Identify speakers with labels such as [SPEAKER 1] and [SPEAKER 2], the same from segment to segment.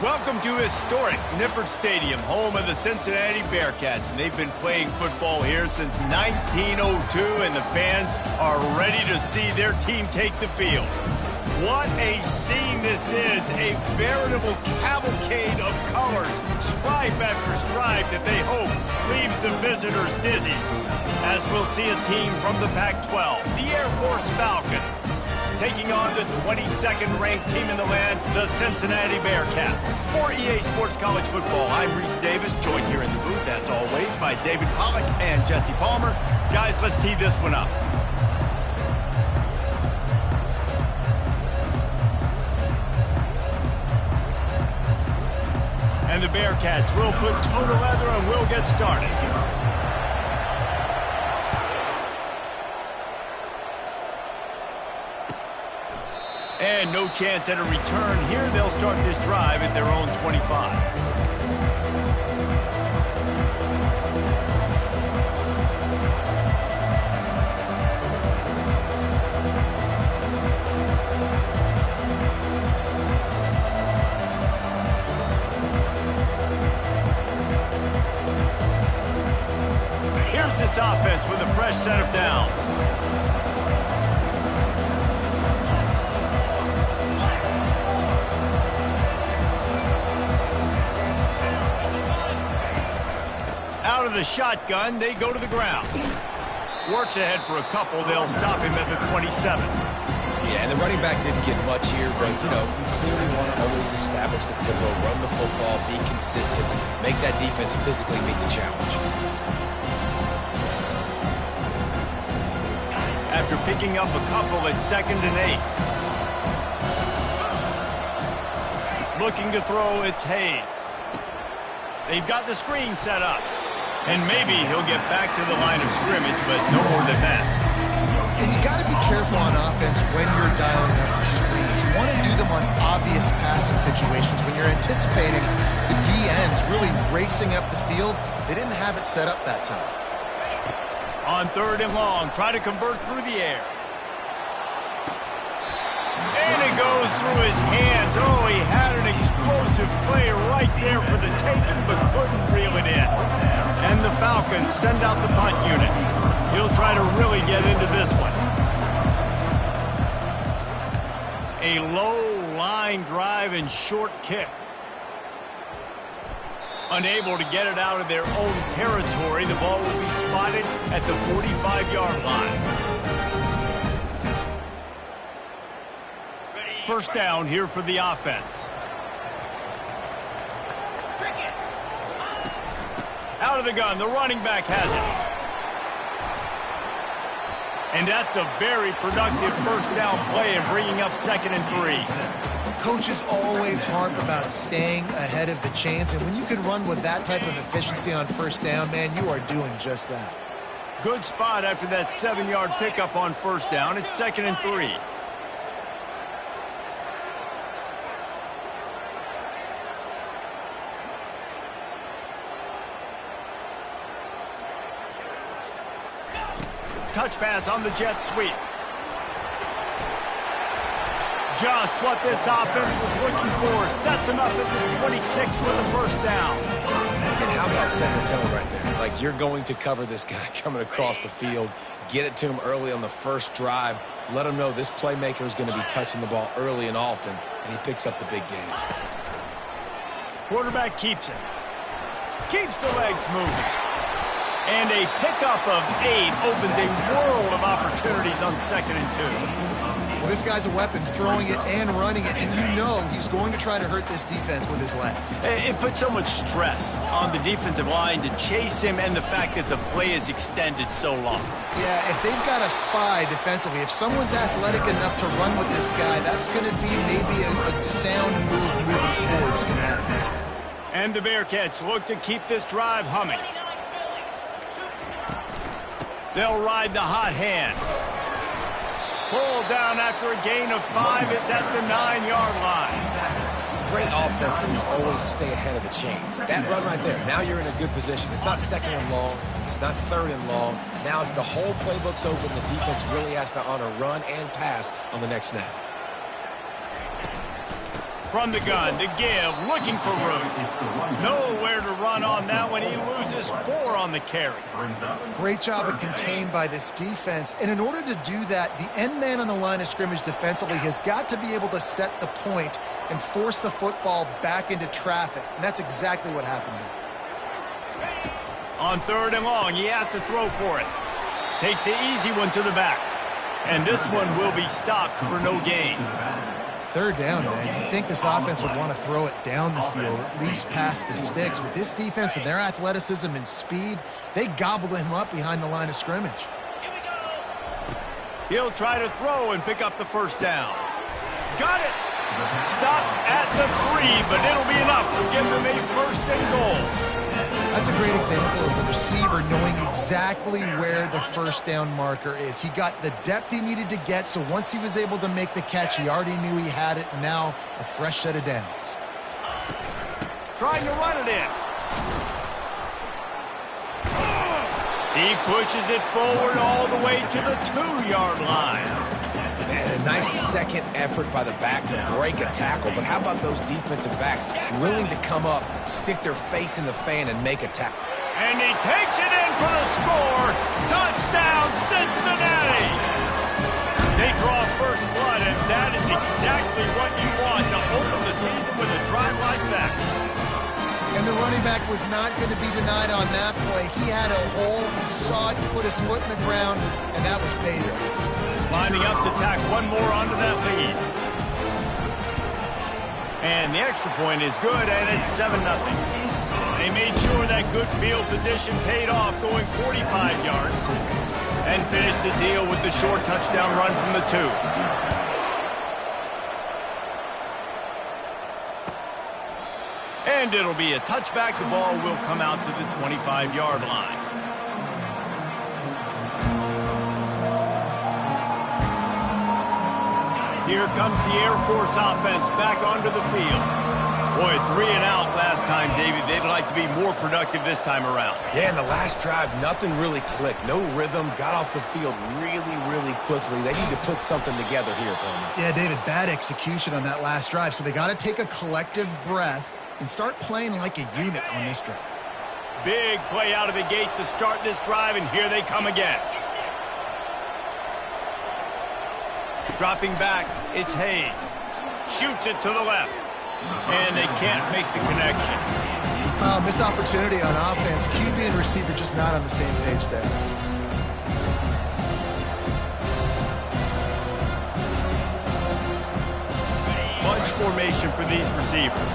[SPEAKER 1] Welcome to historic Nippert Stadium, home of the Cincinnati Bearcats. And they've been playing football here since 1902, and the fans are ready to see their team take the field. What a scene this is, a veritable cavalcade of colors, stripe after stripe that they hope leaves the visitors dizzy. As we'll see a team from the Pac-12, the Air Force Falcons, taking on the 22nd ranked team in the land, the Cincinnati Bearcats. For EA Sports College Football, I'm Reese Davis, joined here in the booth, as always, by David Pollack and Jesse Palmer. Guys, let's tee this one up. And the Bearcats will put toe to leather and we'll get started. And no chance at a return here. They'll start this drive at their own 25. Here's this offense with a fresh set of downs. Out of the shotgun, they go to the ground. Works ahead for a couple. They'll stop him at the 27.
[SPEAKER 2] Yeah, and the running back didn't get much here, but, you clearly want to always establish the tempo, run the football, be consistent, make that defense physically meet the challenge.
[SPEAKER 1] After picking up a couple at 2nd and 8. Looking to throw, it's Hayes. They've got the screen set up. And maybe he'll get back to the line of scrimmage, but no more than that.
[SPEAKER 3] And you got to be careful on offense when you're dialing up the screens. You want to do them on obvious passing situations. When you're anticipating the DNs really racing up the field, they didn't have it set up that time.
[SPEAKER 1] On 3rd and long, try to convert through the air. And it goes through his hands. Oh, he had an explosive play right there for the taking, but couldn't reel it in. And the Falcons send out the punt unit. He'll try to really get into this one. A low line drive and short kick. Unable to get it out of their own territory, the ball will be spotted at the 45-yard line. First down here for the offense. Out of the gun, the running back has it. And that's a very productive first down play and bringing up 2nd and 3.
[SPEAKER 3] Coaches always harp about staying ahead of the chains, and when you can run with that type of efficiency on first down, man, you are doing just that.
[SPEAKER 1] Good spot after that 7-yard pickup on first down. It's 2nd and 3. Touch pass on the jet sweep. Just what this offense was looking for. Sets him up at the 26 with a first down.
[SPEAKER 2] And how about setting the tone right there? Like, you're going to cover this guy coming across the field. Get it to him early on the first drive. Let him know this playmaker is going to be touching the ball early and often, and he picks up the big game.
[SPEAKER 1] Quarterback keeps it. Keeps the legs moving. And a pickup of 8 opens a world of opportunities on 2nd and 2.
[SPEAKER 3] Well, this guy's a weapon, throwing it and running it, and you know he's going to try to hurt this defense with his legs.
[SPEAKER 1] It puts so much stress on the defensive line to chase him and the fact that the play is extended so long.
[SPEAKER 3] Yeah, if they've got a spy defensively, if someone's athletic enough to run with this guy, that's going to be maybe a sound move moving forward schematically.
[SPEAKER 1] And the Bearcats look to keep this drive humming. They'll ride the hot hand. Pulled down after a gain of 5. It's at the 9-yard line.
[SPEAKER 2] Great offenses always stay ahead of the chains. That run right there, now you're in a good position. It's not 2nd and long. It's not 3rd and long. Now the whole playbook's open. The defense really has to honor run and pass on the next snap.
[SPEAKER 1] From the gun to give, looking for room. Nowhere to run on that one. He loses 4 on the carry.
[SPEAKER 3] Great job of contained by this defense. And in order to do that, the end man on the line of scrimmage defensively has got to be able to set the point and force the football back into traffic. And that's exactly what happened here.
[SPEAKER 1] On 3rd and long, he has to throw for it. Takes the easy one to the back. And this one will be stopped for no gain.
[SPEAKER 3] 3rd down, man. You'd think this offense would want to throw it down the field, at least past the sticks. With this defense and their athleticism and speed, they gobbled him up behind the line of scrimmage.
[SPEAKER 1] He'll try to throw and pick up the 1st down. Got it! Stopped at the 3, but it'll be enough to give them a 1st and goal.
[SPEAKER 3] That's a great example of the receiver knowing exactly where the 1st down marker is. He got the depth he needed to get, so once he was able to make the catch, he already knew he had it. Now a fresh set of downs.
[SPEAKER 1] Trying to run it in. He pushes it forward all the way to the 2-yard line.
[SPEAKER 2] Man, a nice second effort by the back to break a tackle. But how about those defensive backs willing to come up, stick their face in the fan, and make a tackle?
[SPEAKER 1] And he takes it in for the score. Touchdown, Cincinnati! They draw first blood, and that is exactly what you want to open the season with a drive like that.
[SPEAKER 3] And the running back was not going to be denied on that play. He had a hole. He saw it, put his foot in the ground, and that was payday.
[SPEAKER 1] Lining up to tack one more onto that lead. And the extra point is good, and it's 7-0. They made sure that good field position paid off, going 45 yards, and finished the deal with the short touchdown run from the 2. And it'll be a touchback. The ball will come out to the 25-yard line. Here comes the Air Force offense back onto the field. Boy, 3 and out last time, David. They'd like to be more productive this time around.
[SPEAKER 2] Yeah, in the last drive, nothing really clicked. No rhythm, got off the field really quickly. They need to put something together here, Tony.
[SPEAKER 3] Yeah, David, bad execution on that last drive. So they got to take a collective breath and start playing like a unit on this drive.
[SPEAKER 1] Big play out of the gate to start this drive, and here they come again. Dropping back, it's Hayes. Shoots it to the left. And they can't make the connection.
[SPEAKER 3] Missed opportunity on offense. QB and receiver just not on the same page there.
[SPEAKER 1] Bunch formation for these receivers.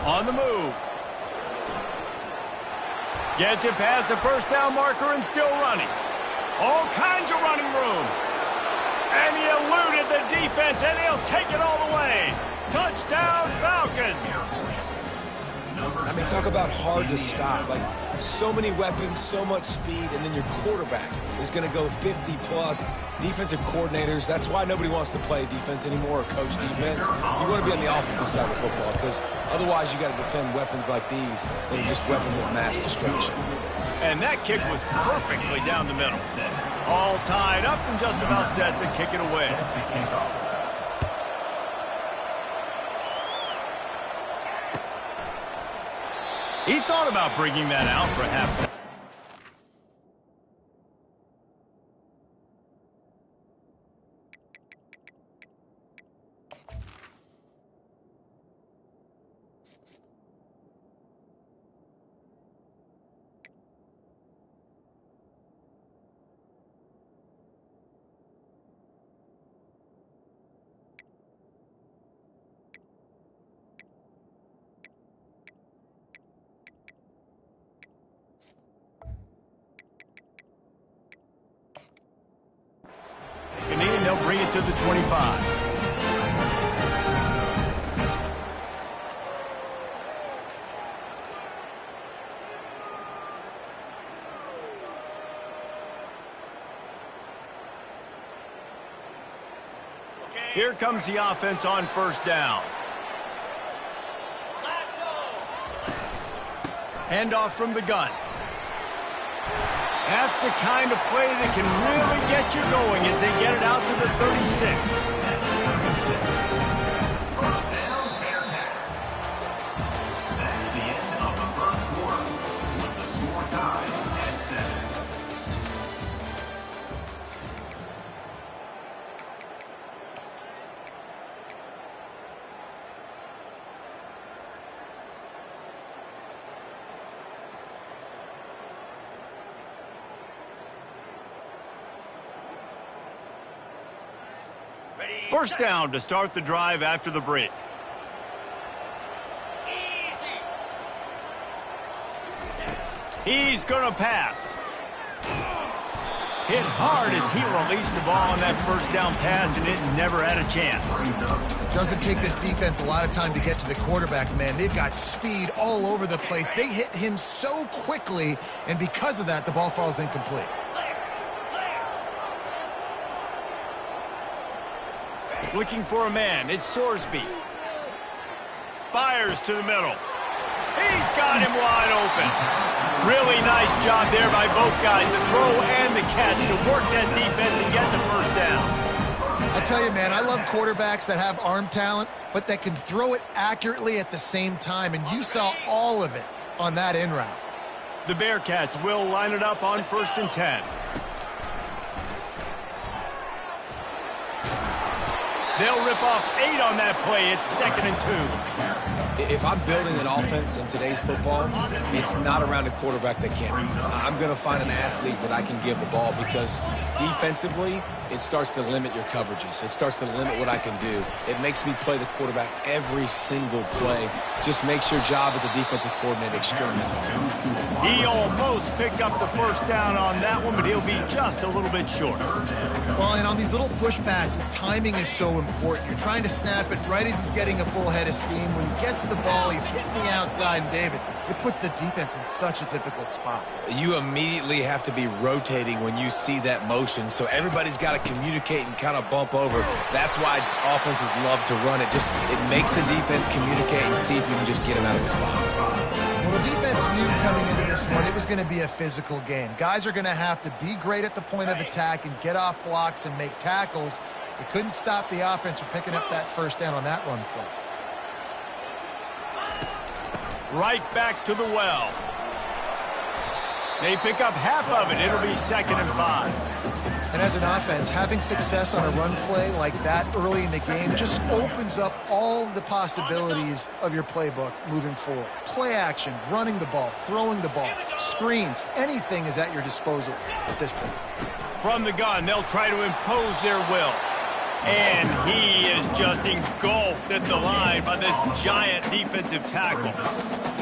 [SPEAKER 1] On the move. Gets it past the 1st down marker and still running. All kinds of running room. And he eluded the defense, and he'll take it all the way. Touchdown, Falcons.
[SPEAKER 2] I mean, talk about hard to stop. Like, so many weapons, so much speed, and then your quarterback is going to go 50-plus. Defensive coordinators, that's why nobody wants to play defense anymore or coach defense. You want to be on the offensive side of the football because otherwise you got to defend weapons like these that are just weapons of mass destruction.
[SPEAKER 1] And that kick was perfectly down the middle. All tied up and just about set to kick it away. He thought about bringing that out for a half second. And they'll bring it to the 25. Here comes the offense on 1st down. Handoff from the gun. That's the kind of play that can really get you going as they get it out to the 36. First down to start the drive after the break. He's going to pass. Hit hard as he released the ball on that first down pass, and it never had a chance.
[SPEAKER 3] Doesn't take this defense a lot of time to get to the quarterback, man. They've got speed all over the place. They hit him so quickly, and because of that, the ball falls incomplete.
[SPEAKER 1] Looking for a man. It's Sorsby. Fires to the middle. He's got him wide open. Really nice job there by both guys, the throw and the catch, to work that defense and get the first down.
[SPEAKER 3] I tell you, man, I love quarterbacks that have arm talent, but that can throw it accurately at the same time, and you saw all of it on that in route.
[SPEAKER 1] The Bearcats will line it up on 1st and 10. They'll rip off 8 on that play. It's 2nd and 2.
[SPEAKER 2] If I'm building an offense in today's football, it's not around a quarterback that can't be. I'm going to find an athlete that I can give the ball, because defensively, it starts to limit your coverages. It starts to limit what I can do. It makes me play the quarterback every single play. Just makes your job as a defensive coordinator extremely hard.
[SPEAKER 1] He almost picked up the first down on that one, but he'll be just a little bit short.
[SPEAKER 3] Well, and on these little push passes, timing is so important. You're trying to snap it right as he's getting a full head of steam. When he gets the ball, he's hitting the outside, and David, it puts the defense in such a difficult spot.
[SPEAKER 2] You immediately have to be rotating when you see that motion, so everybody's got to communicate and kind of bump over. That's why offenses love to run it. It makes the defense communicate and see if you can just get him out of the spot.
[SPEAKER 3] Well, the defense knew coming into this one it was going to be a physical game. Guys are going to have to be great at the point of attack and get off blocks and make tackles. They couldn't stop the offense from picking up that first down on that run play.
[SPEAKER 1] Right back to the well. They pick up half of it. It'll be 2nd and 5.
[SPEAKER 3] And as an offense, having success on a run play like that early in the game just opens up all the possibilities of your playbook moving forward. Play action, running the ball, throwing the ball, screens, anything is at your disposal at this point.
[SPEAKER 1] From the gun, they'll try to impose their will. And he is just engulfed at the line by this giant defensive tackle.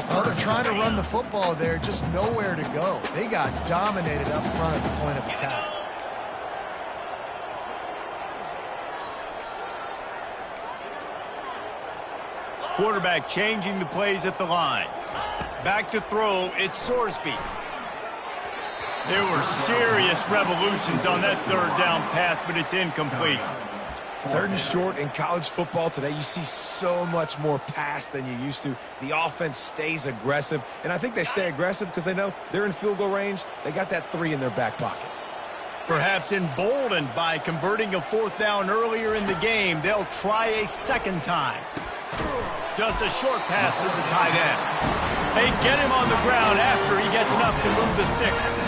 [SPEAKER 3] Well, they're trying to run the football there, just nowhere to go. They got dominated up front at the point of attack.
[SPEAKER 1] Quarterback changing the plays at the line. Back to throw, it's Sorsby. There were serious revolutions on that 3rd down pass, but it's incomplete.
[SPEAKER 2] 3rd and short in college football today, you see so much more pass than you used to. The offense stays aggressive, and I think they stay aggressive because they know they're in field goal range. They got that 3 in their back pocket.
[SPEAKER 1] Perhaps emboldened by converting a 4th down earlier in the game, they'll try a 2nd time. Just a short pass to the tight end. They get him on the ground after he gets enough to move the sticks.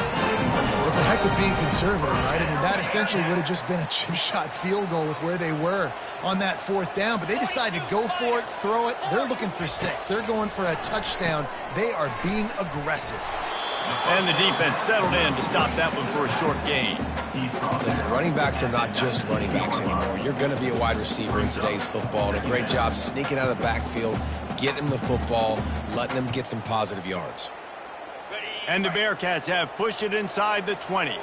[SPEAKER 3] Well, it's a heck of being conservative, right? I mean, that essentially would have just been a chip shot field goal with where they were on that 4th down, but they decide to go for it, throw it. They're looking for 6. They're going for a touchdown. They are being aggressive.
[SPEAKER 1] And the defense settled in to stop that one for a short gain.
[SPEAKER 2] Listen, running backs are not just running backs anymore. You're going to be a wide receiver in today's football. And a great job sneaking out of the backfield, getting the football, letting them get some positive yards.
[SPEAKER 1] And the Bearcats have pushed it inside the 20.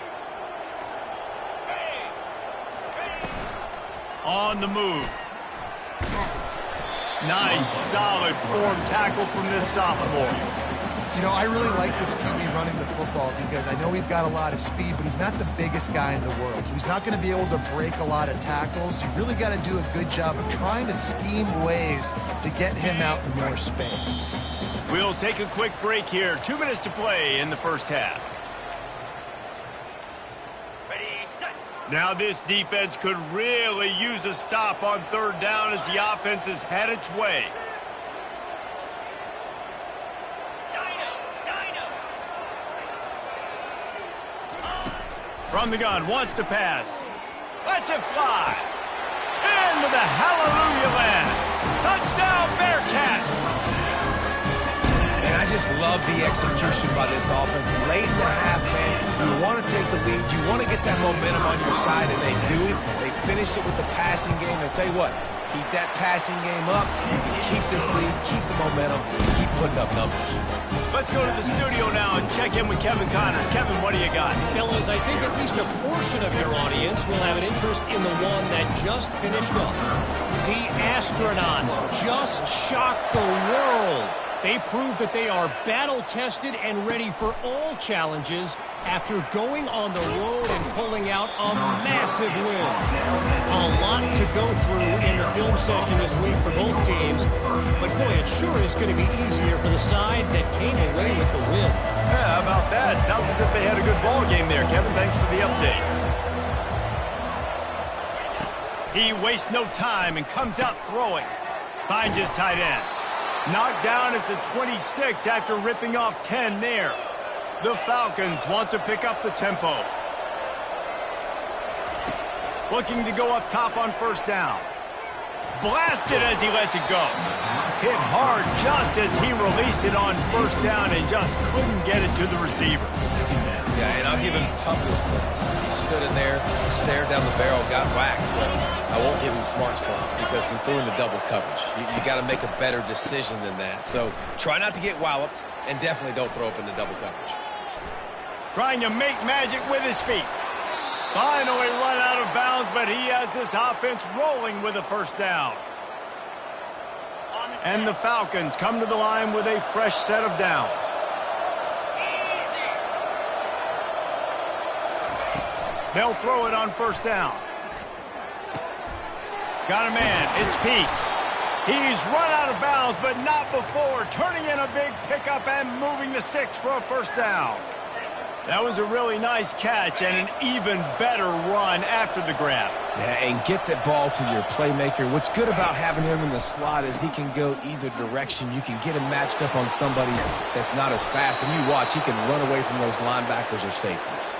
[SPEAKER 1] On the move. Nice, solid form tackle from this sophomore.
[SPEAKER 3] You know, I really like this QB running the football because I know he's got a lot of speed, but he's not the biggest guy in the world. So he's not going to be able to break a lot of tackles. You really got to do a good job of trying to scheme ways to get him out in more space.
[SPEAKER 1] We'll take a quick break here. 2 minutes to play in the first half. Now this defense could really use a stop on third down as the offense has had its way. From the gun, wants to pass. Lets it fly. Into the hallelujah land. Touchdown, Bearcats!
[SPEAKER 2] And I just love the execution by this offense. Late in the half, man, you want to take the lead. You want to get that momentum on your side, and they do it. They finish it with the passing game. I'll tell you what, keep that passing game up. You can keep this lead, keep the momentum, keep putting up numbers.
[SPEAKER 1] Let's go to the studio now and check in with Kevin Connors. Kevin, what do you got?
[SPEAKER 4] Fellas, I think at least a portion of your audience will have an interest in the one that just finished up. The astronauts just shocked the world. They proved that they are battle-tested and ready for all challenges after going on the road and pulling out a massive win. A lot to go through in the film session this week for both teams, but boy, it sure is going to be easier for the side that came away with the win.
[SPEAKER 1] Yeah, how about that? Sounds as if they had a good ball game there. Kevin, thanks for the update. He wastes no time and comes out throwing. Finds his tight end. Knocked down at the 26 after ripping off 10 there. The Falcons want to pick up the tempo. Looking to go up top on first down. Blasted as he lets it go. Hit hard just as he released it on first down and just couldn't get it to the receiver.
[SPEAKER 2] Yeah, and I'll give him toughness points. He stood in there, stared down the barrel, got whacked, but I won't give him smarts points because he threw into double coverage. You got to make a better decision than that. So try not to get walloped, and definitely don't throw up into double coverage.
[SPEAKER 1] Trying to make magic with his feet. Finally run out of bounds, but he has this offense rolling with a first down. And the Falcons come to the line with a fresh set of downs. They'll throw it on first down. Got a man. It's Peace. He's run out of bounds, but not before turning in a big pickup and moving the sticks for a first down. That was a really nice catch and an even better run after the grab.
[SPEAKER 2] Yeah, and get that ball to your playmaker. What's good about having him in the slot is he can go either direction. You can get him matched up on somebody that's not as fast. And you watch, he can run away from those linebackers or safeties.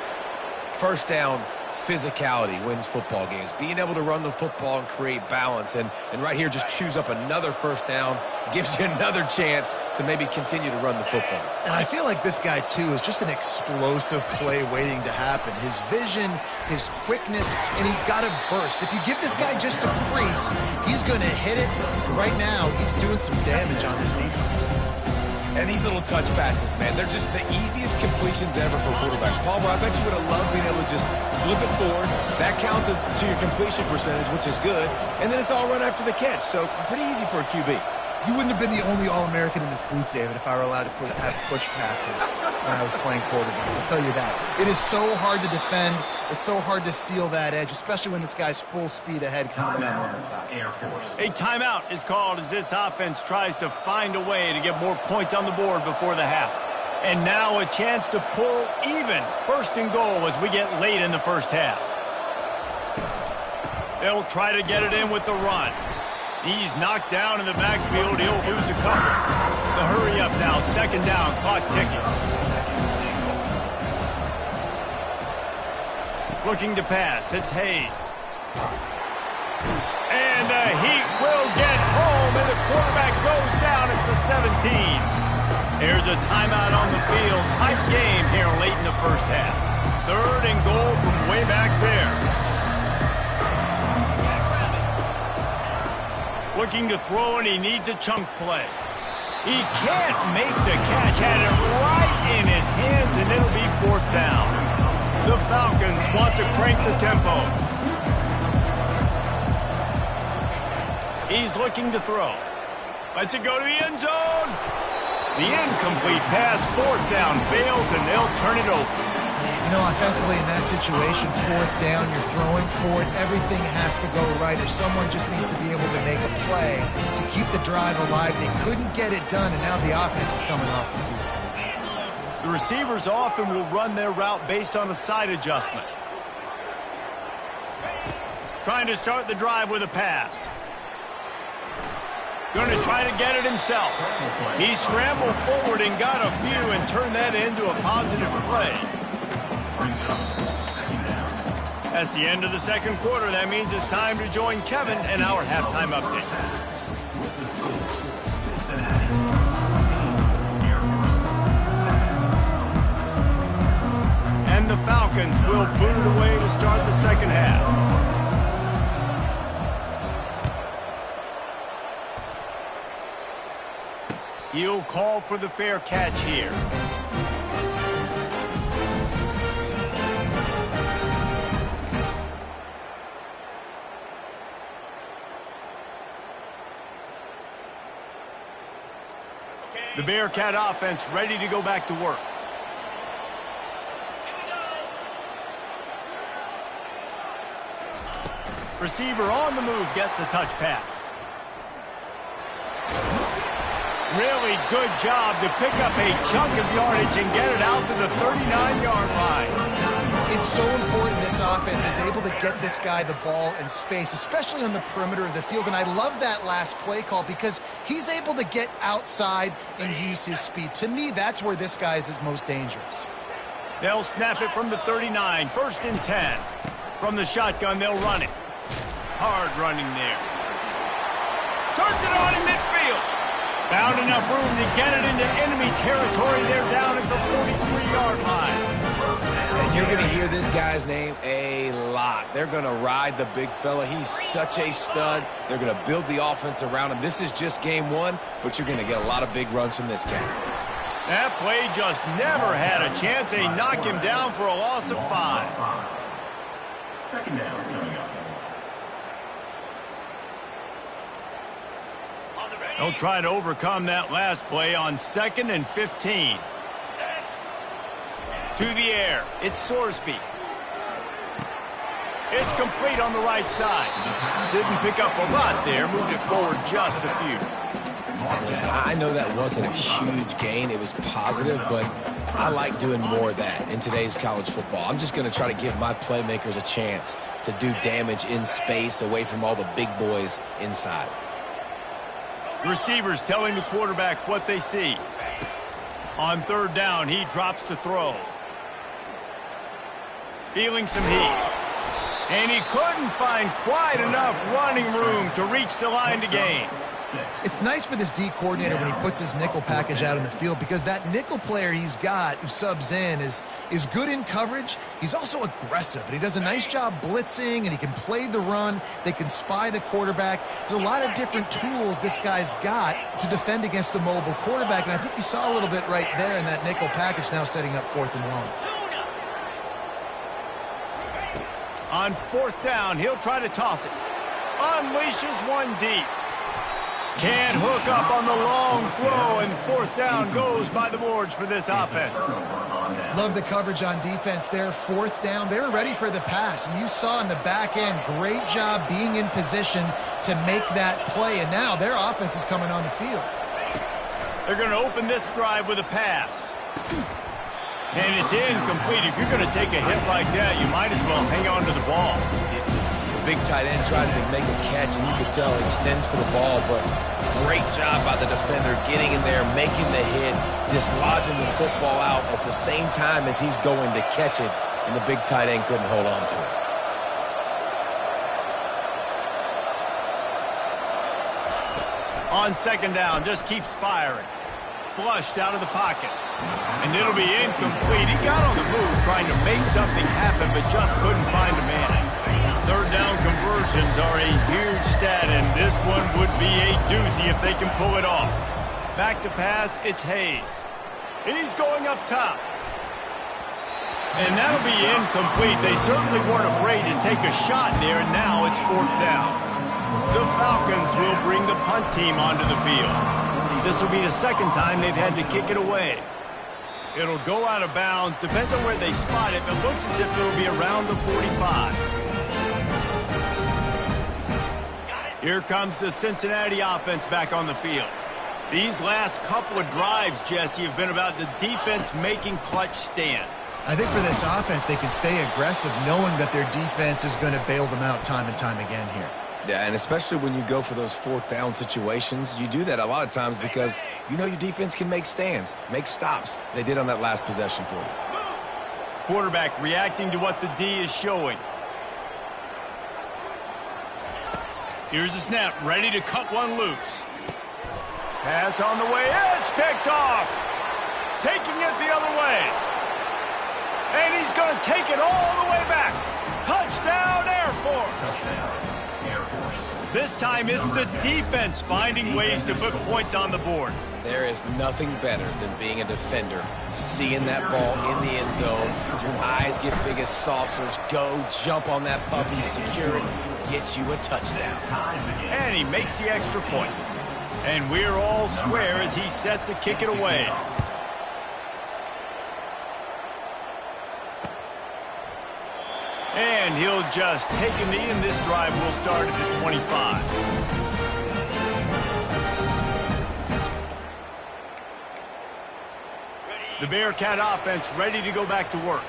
[SPEAKER 2] First down, physicality wins football games. Being able to run the football and create balance. And right here, just choose up another first down. Gives you another chance to maybe continue to run the football.
[SPEAKER 3] And I feel like this guy, too, is just an explosive play waiting to happen. His vision, his quickness, and he's got a burst. If you give this guy just a crease, he's going to hit it. Right now, he's doing some damage on this defense.
[SPEAKER 2] And these little touch passes, man, they're just the easiest completions ever for quarterbacks. Palmer, I bet you would have loved being able to just flip it forward. That counts as to your completion percentage, which is good. And then it's all run after the catch, so pretty easy for a QB.
[SPEAKER 3] You wouldn't have been the only All-American in this booth, David, if I were allowed to have push passes when I was playing quarterback. I'll tell you that. It is so hard to defend. It's so hard to seal that edge, especially when this guy's full speed ahead coming down the inside.
[SPEAKER 1] A timeout is called as this offense tries to find a way to get more points on the board before the half. And now a chance to pull even first and goal as we get late in the first half. They'll try to get it in with the run. He's knocked down in the backfield. He'll lose a couple. The hurry up now. Second down. Clock ticking. Looking to pass. It's Hayes. And the Heat will get home, and the quarterback goes down at the 17. There's a timeout on the field. Tight game here late in the first half. Third and goal from way back there. Looking to throw, and he needs a chunk play. He can't make the catch. Had it right in his hands, and it'll be fourth down. The Falcons want to crank the tempo. He's looking to throw. Lets it go to the end zone. The incomplete pass, fourth down, fails, and they'll turn it over.
[SPEAKER 3] You know, offensively in that situation, fourth down, you're throwing for it. Everything has to go right, or someone just needs to be able to make a play to keep the drive alive. They couldn't get it done, and now the offense is coming off the field.
[SPEAKER 1] The receivers often will run their route based on a side adjustment. trying to start the drive with a pass. Going to try to get it himself. He scrambled forward and got a few and turned that into a positive play. That's the end of the second quarter. That means it's time to join Kevin in our halftime update. And the Falcons will boot it away to start the second half. He'll call for the fair catch here. The Bearcat offense ready to go back to work. Receiver on the move gets the touch pass. Really good job to pick up a chunk of yardage and get it out to the 39-yard line.
[SPEAKER 3] It's so important this offense is able to get this guy the ball in space, especially on the perimeter of the field. And I love that last play call because he's able to get outside and use his speed. To me, that's where this guy is his most dangerous.
[SPEAKER 1] They'll snap it from the 39, 1st and 10. From the shotgun, they'll run it. Hard running there. Turns it on in midfield. Found enough room to get it into enemy territory. They're down at the 43-yard line.
[SPEAKER 2] And you're going to hear this guy's name a lot. They're going to ride the big fella. He's such a stud. They're going to build the offense around him. This is just game one, but you're going to get a lot of big runs from this guy.
[SPEAKER 1] That play just never had a chance. They knock him down for a loss of 5.
[SPEAKER 5] Second down coming up.
[SPEAKER 1] They'll try to overcome that last play on 2nd and 15. To the air, it's Sorsby. It's complete on the right side. Didn't pick up a lot there, moved it forward just a few.
[SPEAKER 2] Listen, I know that wasn't a huge gain. It was positive, but I like doing more of that in today's college football. I'm just going to try to give my playmakers a chance to do damage in space away from all the big boys inside.
[SPEAKER 1] Receivers telling the quarterback what they see. On 3rd down, he drops to throw. Feeling some heat. And he couldn't find quite enough running room to reach the line to gain.
[SPEAKER 3] It's nice for this D coordinator when he puts his nickel package out in the field because that nickel player he's got who subs in is good in coverage. He's also aggressive, and he does a nice job blitzing, and he can play the run. They can spy the quarterback. There's a lot of different tools this guy's got to defend against a mobile quarterback, and I think you saw a little bit right there in that nickel package now setting up 4th and long.
[SPEAKER 1] On 4th down, he'll try to toss it. Unleashes one deep. Can't hook up on the long throw, and 4th down goes by the boards for this offense.
[SPEAKER 3] Love the coverage on defense there. 4th down, they were ready for the pass, and you saw in the back end, great job being in position to make that play, and now their offense is coming on the field.
[SPEAKER 1] They're going to open this drive with a pass. And it's incomplete. If you're going to take a hit like that, you might as well hang on to the ball.
[SPEAKER 2] The big tight end tries to make a catch, and you can tell he extends for the ball, but great job by the defender getting in there, making the hit, dislodging the football out at the same time as he's going to catch it, and the big tight end couldn't hold on to it.
[SPEAKER 1] On 2nd down, just keeps firing. Flushed out of the pocket. And it'll be incomplete. He got on the move trying to make something happen, but just couldn't find a man. 3rd down conversions are a huge stat, and this one would be a doozy if they can pull it off. Back to pass, it's Hayes. He's going up top. And that'll be incomplete. They certainly weren't afraid to take a shot there, and now it's 4th down. The Falcons will bring the punt team onto the field. This will be the 2nd time they've had to kick it away. It'll go out of bounds. Depends on where they spot it, but looks as if it'll be around the 45. Here comes the Cincinnati offense back on the field. These last couple of drives, Jesse, have been about the defense making clutch stand.
[SPEAKER 3] I think for this offense, they can stay aggressive knowing that their defense is going to bail them out time and time again here.
[SPEAKER 2] Yeah, and especially when you go for those fourth down situations, you do that a lot of times because you know your defense can make stands, make stops. They did on that last possession for you.
[SPEAKER 1] Quarterback reacting to what the D is showing. Here's the snap, ready to cut one loose. Pass on the way, it's picked off. Taking it the other way. And he's going to take it all the way back. Touchdown, Air Force. This time it's the defense finding ways to put points on the board.
[SPEAKER 2] There is nothing better than being a defender, seeing that ball in the end zone. Your eyes get big as saucers. Go, jump on that puppy, secure it, get you a touchdown.
[SPEAKER 1] And he makes the extra point. And we're all square as he's set to kick it away. And he'll just take a knee, and this drive will start at the 25. The Bearcat offense ready to go back to work.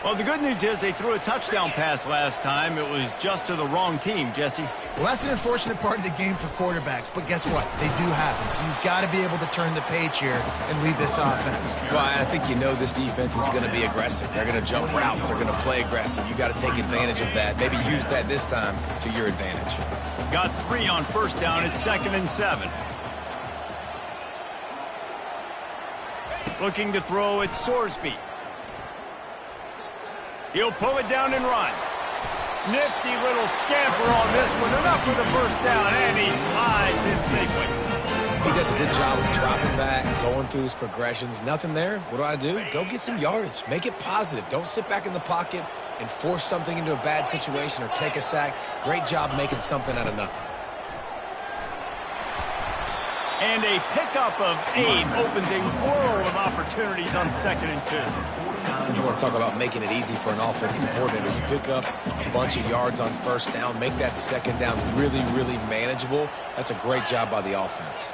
[SPEAKER 1] Well, the good news is they threw a touchdown pass last time. It was just to the wrong team, Jesse.
[SPEAKER 3] Well, that's an unfortunate part of the game for quarterbacks, but guess what? They do happen, so you've got to be able to turn the page here and lead this offense.
[SPEAKER 2] Well, I think you know this defense is going to be aggressive. They're going to jump routes. They're going to play aggressive. You got to take advantage of that. Maybe use that this time to your advantage.
[SPEAKER 1] Got 3 on first down. It's 2nd and 7. Looking to throw, it's Sorsby. He'll pull it down and run. Nifty little scamper on this one. Enough for the first down, and he slides in safely.
[SPEAKER 2] He does a good job of dropping back, going through his progressions. Nothing there. What do? Go get some yardage. Make it positive. Don't sit back in the pocket and force something into a bad situation or take a sack. Great job making something out of nothing.
[SPEAKER 1] And a pickup of 8 opens a world of opportunities on 2nd and 2.
[SPEAKER 2] You want to talk about making it easy for an offensive coordinator. You pick up a bunch of yards on first down, make that second down really, really manageable. That's a great job by the offense.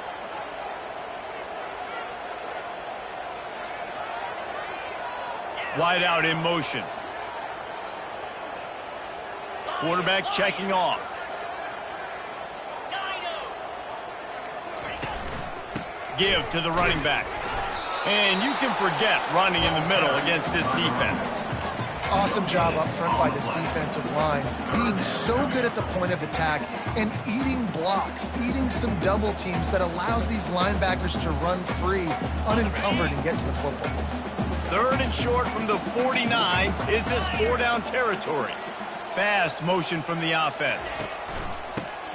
[SPEAKER 1] Wide out in motion. Quarterback checking off. Give to the running back. And you can forget running in the middle against this defense.
[SPEAKER 3] Awesome job up front by this defensive line, being so good at the point of attack and eating blocks, eating some double teams that allows these linebackers to run free, unencumbered, and get to the football.
[SPEAKER 1] 3rd and short from the 49. Is this 4-down territory? Fast motion from the offense.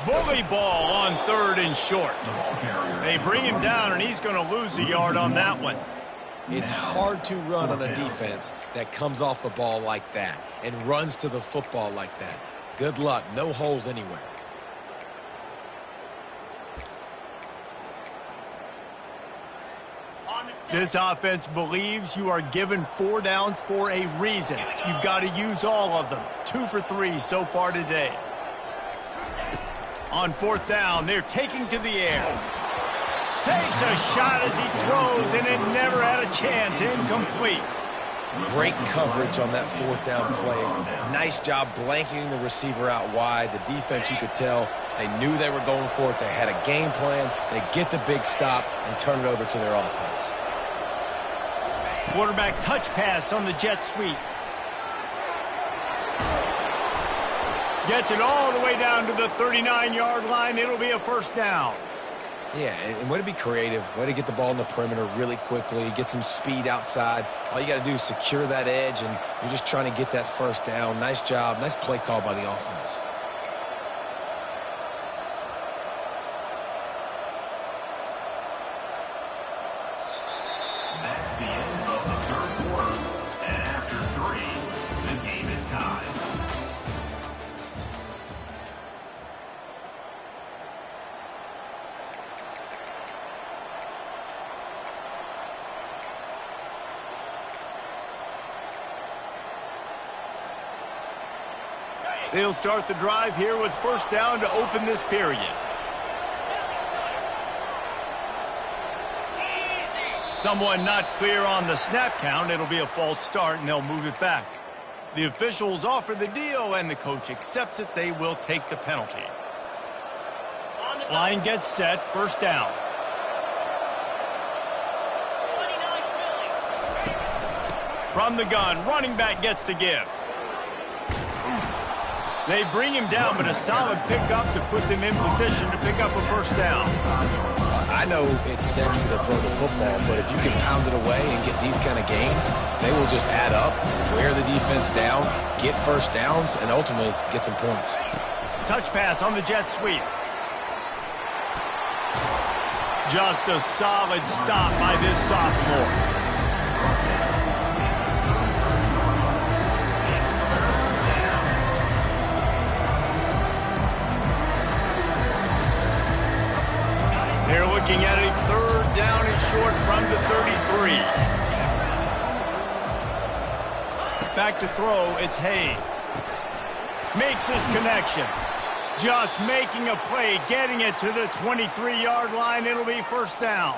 [SPEAKER 1] Bully ball on 3rd and short. They bring him down, and he's going to lose a yard on that one.
[SPEAKER 2] It's hard to run on a defense that comes off the ball like that and runs to the football like that. Good luck. No holes anywhere.
[SPEAKER 1] This offense believes you are given 4 downs for a reason. You've got to use all of them. 2 for 3 so far today. On 4th down, they're taking to the air. Takes a shot as he throws, and it never had a chance. Incomplete.
[SPEAKER 2] Great coverage on that 4th down play. Nice job blanketing the receiver out wide. The defense, you could tell, they knew they were going for it. They had a game plan. They get the big stop and turn it over to their offense.
[SPEAKER 1] Quarterback touch pass on the jet sweep. Gets it all the way down to the 39-yard line. It'll be a first down.
[SPEAKER 2] Yeah, and way to be creative, way to get the ball in the perimeter really quickly, get some speed outside. All you got to do is secure that edge, and you're just trying to get that first down. Nice job, nice play call by the offense.
[SPEAKER 5] That's the end of the 3rd quarter. And after 3, the game is tied.
[SPEAKER 1] They'll start the drive here with first down to open this period. someone not clear on the snap count, it'll be a false start, and they'll move it back. The officials offer the deal, and the coach accepts it. They will take the penalty. Line gets set, first down. From the gun, running back gets to give. They bring him down, but a solid pickup to put them in position to pick up a first down.
[SPEAKER 2] I know it's sexy to throw the football, but if you can pound it away and get these kind of gains, they will just add up, wear the defense down, get first downs, and ultimately get some points.
[SPEAKER 1] Touch pass on the jet sweep. Just a solid stop by this sophomore. They're looking at a third down and short from the 33. Back to throw, it's Hayes. Makes his connection. Just making a play, getting it to the 23-yard line. It'll be first down.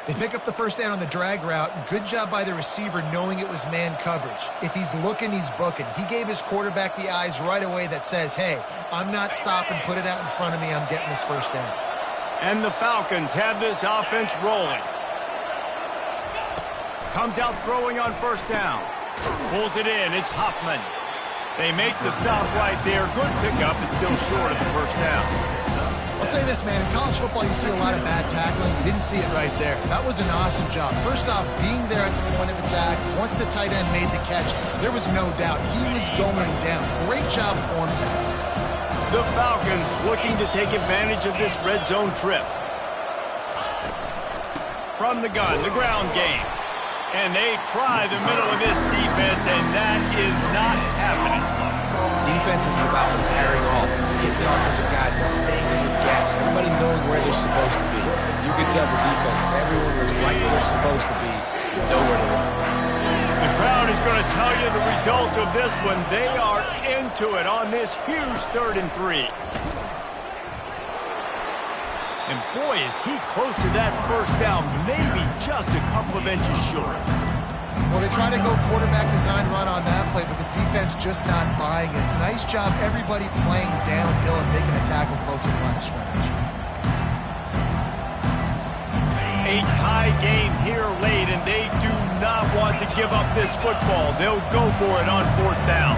[SPEAKER 3] They pick up the first down on the drag route. Good job by the receiver knowing it was man coverage. If he's looking, he's booking. He gave his quarterback the eyes right away that says, hey, I'm not stopping, put it out in front of me, I'm getting this first down.
[SPEAKER 1] And the Falcons have this offense rolling. Comes out throwing on first down. Pulls it in, it's Huffman. They make the stop right there. Good pickup, but still short of the first down.
[SPEAKER 3] I'll say this, man. In college football, you see a lot of bad tackling. You didn't see it right there. That was an awesome job. First off, being there at the point of attack. Once the tight end made the catch, there was no doubt he was going down. Great job form tackling.
[SPEAKER 1] The Falcons looking to take advantage of this red zone trip. From the gun, the ground game. And they try the middle of this defense, and that is not happening.
[SPEAKER 2] Defense is about firing off, getting the offensive guys and staying in your gaps, everybody knowing where they're supposed to be. You could tell the defense, everyone was right where they're supposed to be, nowhere to run.
[SPEAKER 1] The crowd is going to tell you the result of this one. They are into it on this huge 3rd and 3. And boy, is he close to that first down, maybe just a couple of inches short.
[SPEAKER 3] Well, they try to go quarterback design run on that play, but the defense just not buying it. Nice job, everybody playing downhill and making a tackle close to the line of scrimmage.
[SPEAKER 1] A tie game here late, and they do not want to give up this football. They'll go for it on 4th down.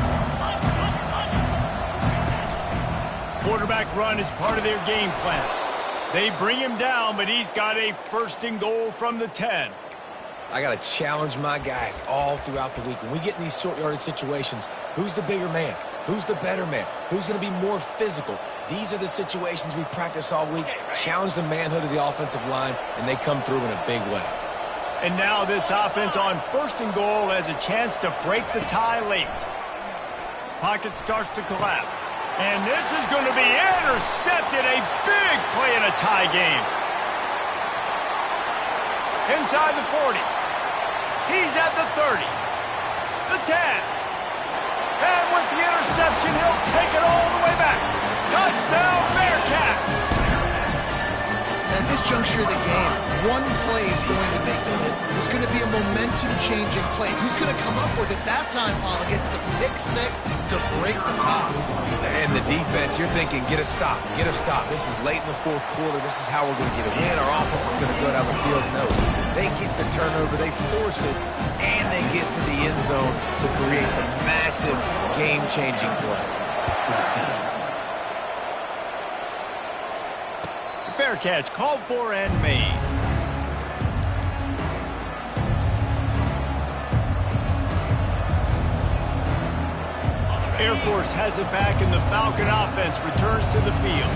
[SPEAKER 1] Quarterback run is part of their game plan. They bring him down, but he's got a 1st and goal from the 10.
[SPEAKER 2] I got to challenge my guys all throughout the week. When we get in these short yardage situations, who's the bigger man? Who's the better man? Who's going to be more physical? These are the situations we practice all week. Challenge the manhood of the offensive line, and they come through in a big way.
[SPEAKER 1] And now this offense on 1st and goal has a chance to break the tie late. Pocket starts to collapse. And this is going to be intercepted. A big play in a tie game. Inside the 40. He's at the 30. The 10. And with the interception, he'll take it all the way back. Touchdown, Bearcats.
[SPEAKER 3] At this juncture of the game, one play is going to make the difference. It's going to be a momentum-changing play. Who's going to come up with it that time, Paul, against the pick 6 to break the tie?
[SPEAKER 2] And the defense, you're thinking, get a stop, get a stop. This is late in the 4th quarter. This is how we're going to get a win. Our offense is going to go down the field. No, they get the turnover, they force it, and they get to the end zone to create the massive game-changing play.
[SPEAKER 1] Fair catch, called for and made. Air Force has it back, and the Falcon offense returns to the field.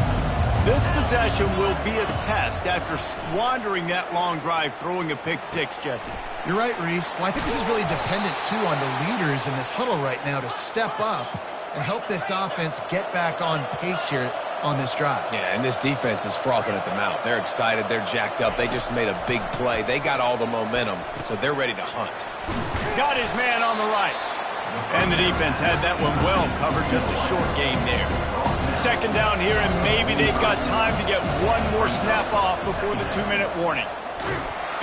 [SPEAKER 1] This possession will be a test after squandering that long drive, throwing a pick 6, Jesse.
[SPEAKER 3] You're right, Reese. Well, I think this is really dependent, too, on the leaders in this huddle right now to step up and help this offense get back on pace here on this drive.
[SPEAKER 2] Yeah, and this defense is frothing at the mouth. They're excited. They're jacked up. They just made a big play. They got all the momentum, so they're ready to hunt.
[SPEAKER 1] Got his man on the right. And the defense had that one well covered. Just a short game there. 2nd down here, and maybe they've got time to get one more snap off before the 2-minute warning.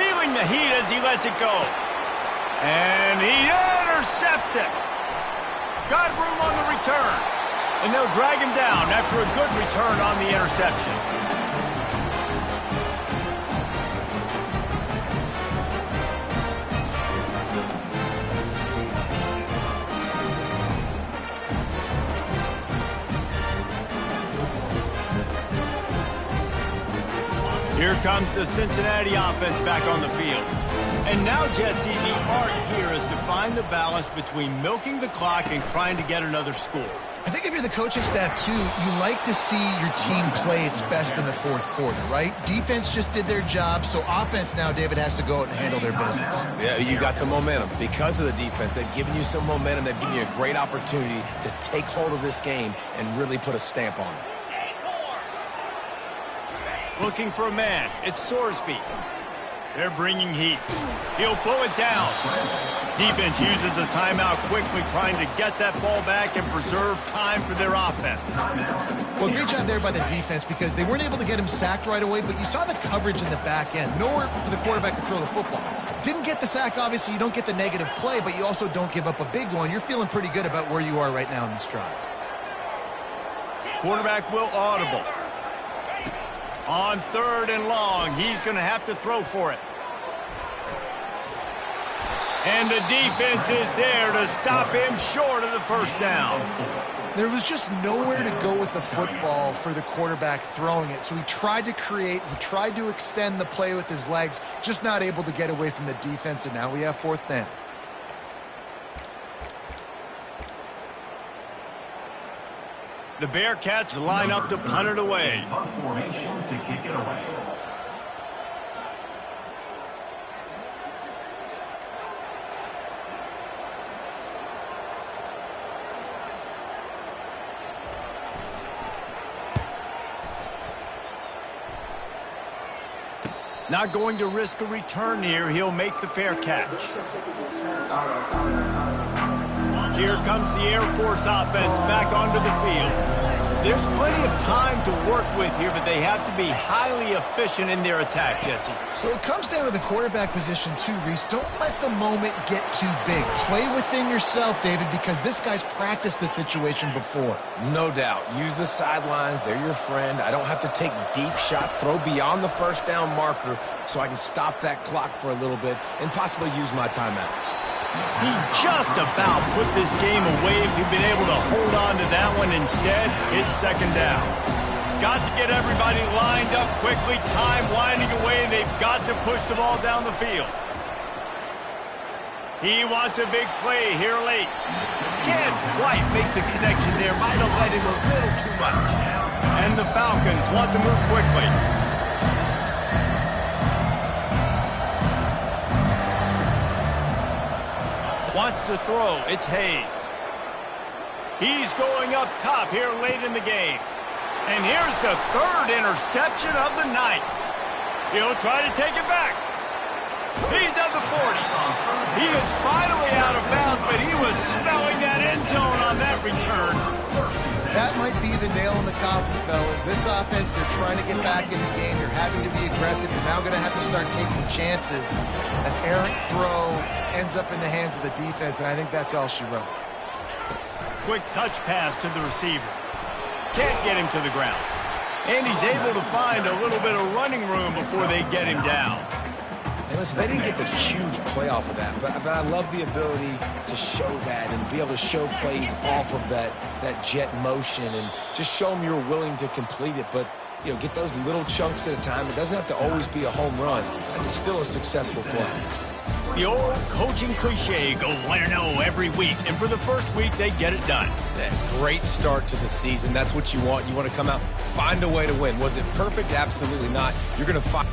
[SPEAKER 1] feeling the heat as he lets it go. And he intercepts it. Got room on the return. And they'll drag him down after a good return on the interception. Here comes the Cincinnati offense back on the field. And now, Jesse, the art here is to find the balance between milking the clock and trying to get another score.
[SPEAKER 3] I think if you're the coaching staff, too, you like to see your team play its best in the fourth quarter, right? Defense just did their job, so offense now, David, has to go out and handle their business.
[SPEAKER 2] Yeah, you got the momentum. Because of the defense, they've given you some momentum. They've given you a great opportunity to take hold of this game and really put a stamp on it.
[SPEAKER 1] Looking for a man. It's Sorsby. They're bringing heat. He'll pull it down. Defense uses a timeout quickly, trying to get that ball back and preserve time for their offense.
[SPEAKER 3] Well, great job there by the defense because they weren't able to get him sacked right away, but you saw the coverage in the back end. Nowhere for the quarterback to throw the football. Didn't get the sack, obviously. You don't get the negative play, but you also don't give up a big one. You're feeling pretty good about where you are right now in this drive.
[SPEAKER 1] Quarterback will audible. On 3rd and long, he's going to have to throw for it. And the defense is there to stop him short of the first down.
[SPEAKER 3] There was just nowhere to go with the football for the quarterback throwing it. So he tried to create, he tried to extend the play with his legs, just not able to get away from the defense, and now we have 4th down.
[SPEAKER 1] The Bearcats line up to punt it away.
[SPEAKER 5] Punt formation to kick it away.
[SPEAKER 1] Not going to risk a return here. He'll make the fair catch. Here comes the Air Force offense back onto the field. There's plenty of time to work with here, but they have to be highly efficient in their attack, Jesse.
[SPEAKER 3] So it comes down to the quarterback position too, Reese. Don't let the moment get too big. Play within yourself, David, because this guy's practiced this situation before.
[SPEAKER 2] No doubt. Use the sidelines. They're your friend. I don't have to take deep shots, throw beyond the first down marker so I can stop that clock for a little bit and possibly use my timeouts.
[SPEAKER 1] He just about put this game away if he'd been able to hold on to that one. Instead, it's 2nd down. Got to get everybody lined up quickly, time winding away, and they've got to push the ball down the field. He wants a big play here late. Can't quite make the connection there. Might have let him a little too much. And the Falcons want to move quickly. Wants to throw. It's Hayes. He's going up top here late in the game. And here's the 3rd interception of the night. He'll try to take it back. He's at the 40. He is finally out of bounds, but he was smelling that end zone on that return.
[SPEAKER 3] That might be the nail in the coffin, fellas. This offense, they're trying to get back in the game. They're having to be aggressive. You're now going to have to start taking chances. An errant throw ends up in the hands of the defense, and I think that's all she wrote.
[SPEAKER 1] Quick touch pass to the receiver. Can't get him to the ground. And he's able to find a little bit of running room before they get him down.
[SPEAKER 2] And listen, they didn't get the huge play off of that, but I love the ability to show that and be able to show plays off of that jet motion and just show them you're willing to complete it. But, you know, get those little chunks at a time. It doesn't have to always be a home run. That's still a successful play.
[SPEAKER 1] The old coaching cliche, go 1-0 every week. And for the first week, they get it done.
[SPEAKER 2] That great start to the season. That's what you want. You want to come out, find a way to win. Was it perfect? Absolutely not. You're going to find...